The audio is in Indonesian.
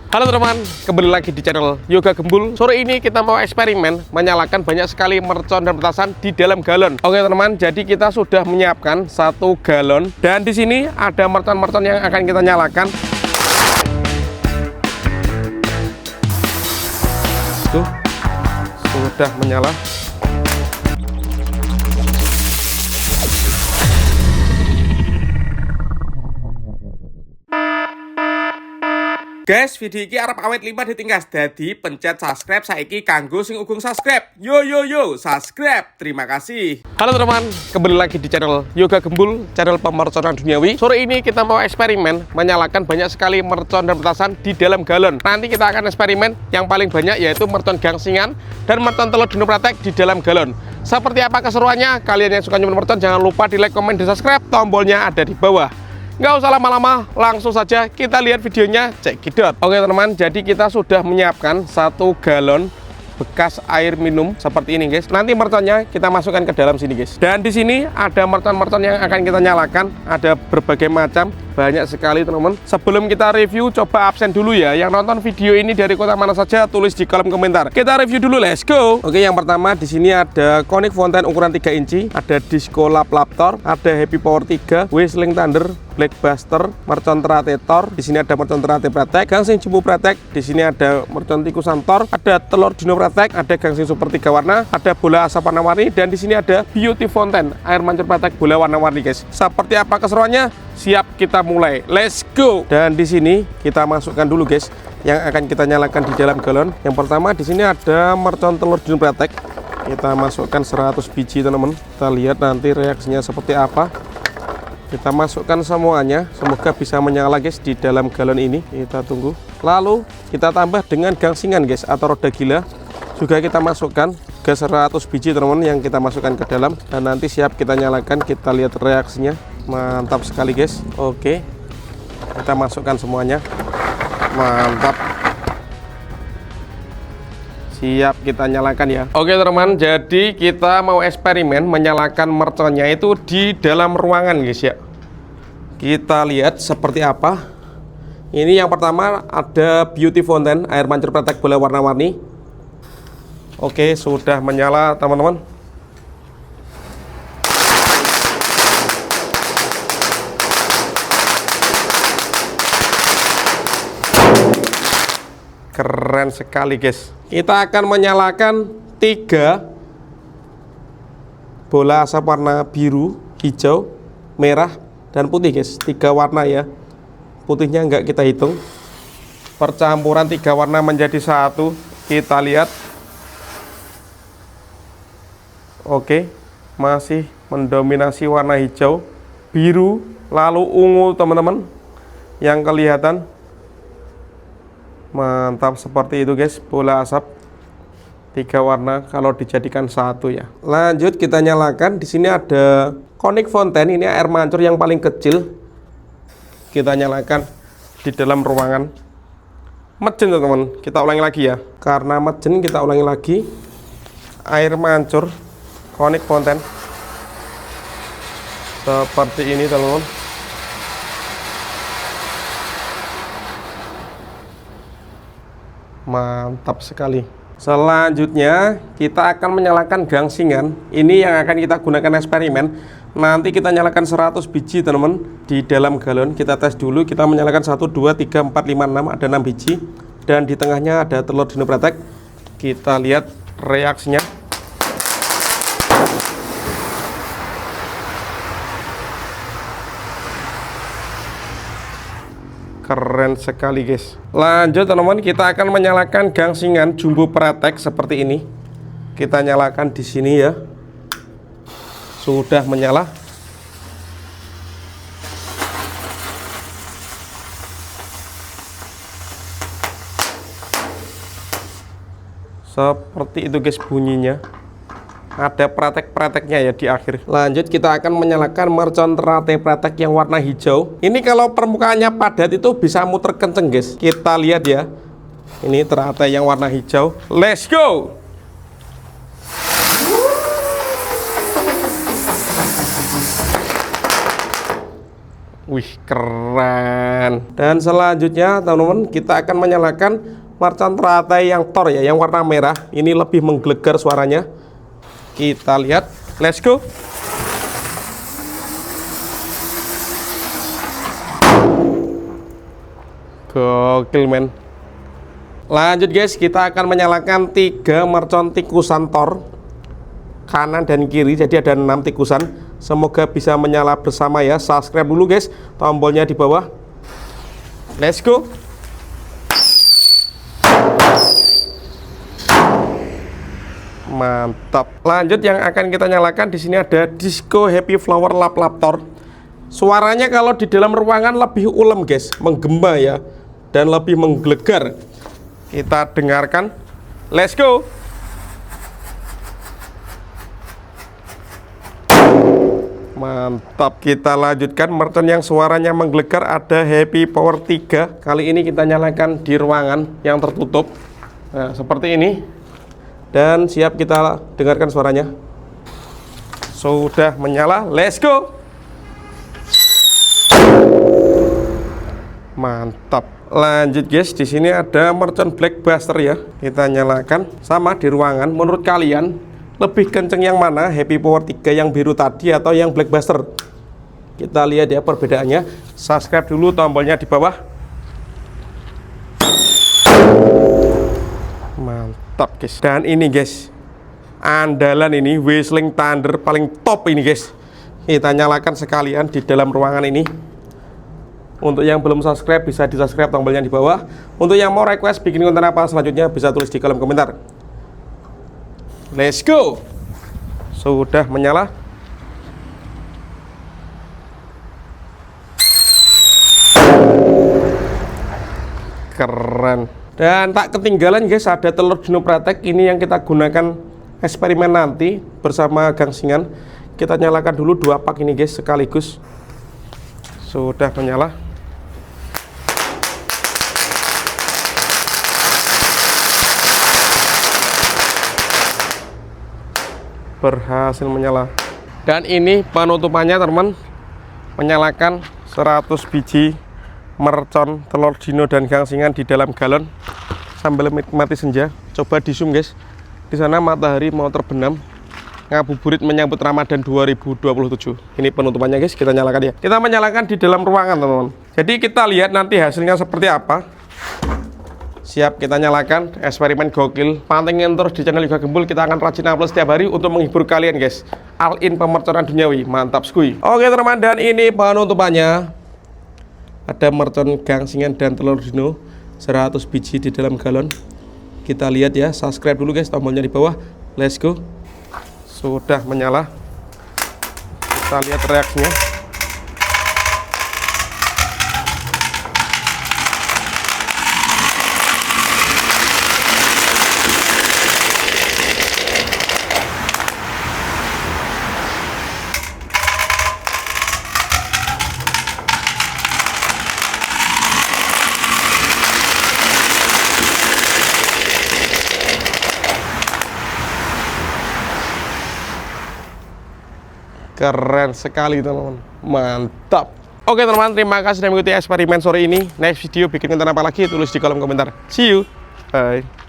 Halo teman-teman, kembali lagi di channel Yoga Gembul. Sore ini kita mau eksperimen menyalakan banyak sekali mercon dan petasan di dalam galon. Oke teman-teman, jadi kita sudah menyiapkan 1 galon dan di sini ada mercon-mercon yang akan kita nyalakan. Tuh, sudah menyala. Guys, video ini arep awet 5 ditinggas. Jadi pencet subscribe saiki kanggo sing ugung subscribe. Yo subscribe. Terima kasih. Halo teman-teman, kembali lagi di channel Yoga Gembul, channel pemerconan duniawi. Sore ini kita mau eksperimen menyalakan banyak sekali mercon dan petasan di dalam galon. Nanti kita akan eksperimen yang paling banyak yaitu mercon gangsingan dan mercon telur dino pratek di dalam galon. Seperti apa keseruannya? Kalian yang suka nyimpen mercon jangan lupa di like, komen, dan subscribe. Tombolnya ada di bawah. Nggak usah lama-lama, langsung saja kita lihat videonya, cekidot. Oke teman-teman, jadi kita sudah menyiapkan 1 galon bekas air minum seperti ini guys. Nanti merconnya kita masukkan ke dalam sini guys. Dan di sini ada mercon-mercon yang akan kita nyalakan, ada berbagai macam, banyak sekali teman-teman. Sebelum kita review, coba absen dulu ya. Yang nonton video ini dari kota mana saja, tulis di kolom komentar. Kita review dulu, let's go. Oke, yang pertama di sini ada Conic Fountain ukuran 3 inci, ada Disco Lap Laptor, ada Happy Power 3, Whistling Thunder, Blackbuster, mercon teratetor. Di sini ada mercon terate pratek, gangsing jumbo pratek. Di sini ada mercon tikusan tor, ada telur dino pratek, ada gangsing super 3 warna, ada bola asap warna-warni, dan di sini ada Beauty Fountain air mancur pratek bola warna-warni guys. Seperti apa keseruannya? Siap, kita mulai. Let's go. Dan di sini kita masukkan dulu guys yang akan kita nyalakan di dalam galon. Yang pertama di sini ada mercon telur dino pratek. Kita masukkan 100 biji teman-teman. Kita lihat nanti reaksinya seperti apa. Kita masukkan semuanya, semoga bisa menyala guys di dalam galon ini. Kita tunggu. Lalu kita tambah dengan gangsingan guys atau roda gila. Juga kita masukkan ke 100 biji teman-teman yang kita masukkan ke dalam. Dan nanti siap kita nyalakan, kita lihat reaksinya. Mantap sekali guys. Oke, kita masukkan semuanya. Mantap. Siap kita nyalakan ya. Oke teman-teman, jadi kita mau eksperimen menyalakan merconnya itu di dalam ruangan guys ya. Kita lihat seperti apa. Ini yang pertama ada Beauty Fountain air mancur pratek bola warna-warni. Oke, sudah menyala teman-teman. Keren sekali guys. Kita akan menyalakan 3 bola asap warna biru, hijau, merah, dan putih guys. 3 warna ya. Putihnya enggak kita hitung. Percampuran 3 warna menjadi 1. Kita lihat. Oke, masih mendominasi warna hijau, biru, lalu ungu teman-teman yang kelihatan. Mantap seperti itu guys, bola asap 3 warna kalau dijadikan 1 ya. Lanjut kita nyalakan. Di sini ada Conic Fountain, ini air mancur yang paling kecil. Kita nyalakan di dalam ruangan. Mejen teman-teman, kita ulangi lagi ya. Karena mejen kita ulangi lagi. Air mancur Conic Fountain seperti ini teman-teman. Mantap sekali. Selanjutnya kita akan menyalakan gangsingan. Ini yang akan kita gunakan eksperimen. Nanti kita nyalakan 100 biji teman-teman di dalam galon. Kita tes dulu. Kita menyalakan 1, 2, 3, 4, 5, 6. Ada 6 biji. Dan di tengahnya ada telur dino pratek. Kita lihat reaksinya. Keren sekali guys. Lanjut teman-teman, kita akan menyalakan gangsingan jumbo pratek seperti ini. Kita nyalakan di sini ya. Sudah menyala. Seperti itu guys bunyinya. Ada pratek-prateknya ya di akhir. Lanjut kita akan menyalakan mercon terate pratek yang warna hijau. Ini kalau permukaannya padat itu bisa muter kenceng guys. Kita lihat ya. Ini terate yang warna hijau. Let's go. Wih, keren. Dan selanjutnya teman-teman, kita akan menyalakan mercon teratai yang Thor ya, yang warna merah. Ini lebih menggelegar suaranya. Kita lihat, let's go. Gokil men. Lanjut guys, kita akan menyalakan 3 mercon tikusan Thor kanan dan kiri, jadi ada 6 tikusan. Semoga bisa menyala bersama ya. Subscribe dulu guys, tombolnya di bawah. Let's go. Mantap. Lanjut, yang akan kita nyalakan di sini ada Disco Happy Flower Lap Lap Thor. Suaranya kalau di dalam ruangan lebih ulem guys, menggema ya, dan lebih menggelegar. Kita dengarkan. Let's go. Mantap. Kita lanjutkan mercon yang suaranya menggelegar, ada Happy Power 3. Kali ini kita nyalakan di ruangan yang tertutup. Nah, seperti ini. Dan siap kita dengarkan suaranya. Sudah menyala. Let's go. Mantap. Lanjut guys, di sini ada mercon Blackbuster ya. Kita nyalakan sama di ruangan. Menurut kalian lebih kenceng yang mana, Happy Power 3 yang biru tadi atau yang Blackbuster? Kita lihat ya perbedaannya. Subscribe dulu, tombolnya di bawah. Mantap guys. Dan ini guys, andalan ini Whistling Thunder paling top ini guys. Kita nyalakan sekalian di dalam ruangan ini. Untuk yang belum subscribe bisa di subscribe, tombolnya di bawah. Untuk yang mau request bikin konten apa selanjutnya bisa tulis di kolom komentar. Let's go. Sudah menyala. Keren. Dan tak ketinggalan guys, ada telur Dino Pratek. Ini yang kita gunakan eksperimen nanti bersama gangsingan. Kita nyalakan dulu 2 pak ini guys sekaligus. Sudah menyala. Berhasil menyala. Dan ini penutupannya teman, menyalakan 100 biji mercon telur dino dan gangsingan di dalam galon sambil menikmati senja. Coba di zoom guys, di sana matahari mau terbenam, ngabuburit menyambut Ramadan 2027. Ini penutupannya guys, kita nyalakan ya. Kita menyalakan di dalam ruangan teman-teman. Jadi kita lihat nanti hasilnya seperti apa. Siap, kita nyalakan. Eksperimen gokil. Pantengin terus di channel Yoga Gembul. Kita akan rajin upload setiap hari untuk menghibur kalian guys. All in pemerconan duniawi. Mantap skuy. Oke teman, dan ini penutupannya. Ada mercon gangsingan dan telur dino 100 biji di dalam galon. Kita lihat ya. Subscribe dulu guys, tombolnya di bawah. Let's go. Sudah menyala. Kita lihat reaksinya. Keren sekali teman-teman, mantap. Oke teman-teman, terima kasih sudah mengikuti eksperimen sore ini. Next video bikin konten apa lagi tulis di kolom komentar. See you, bye.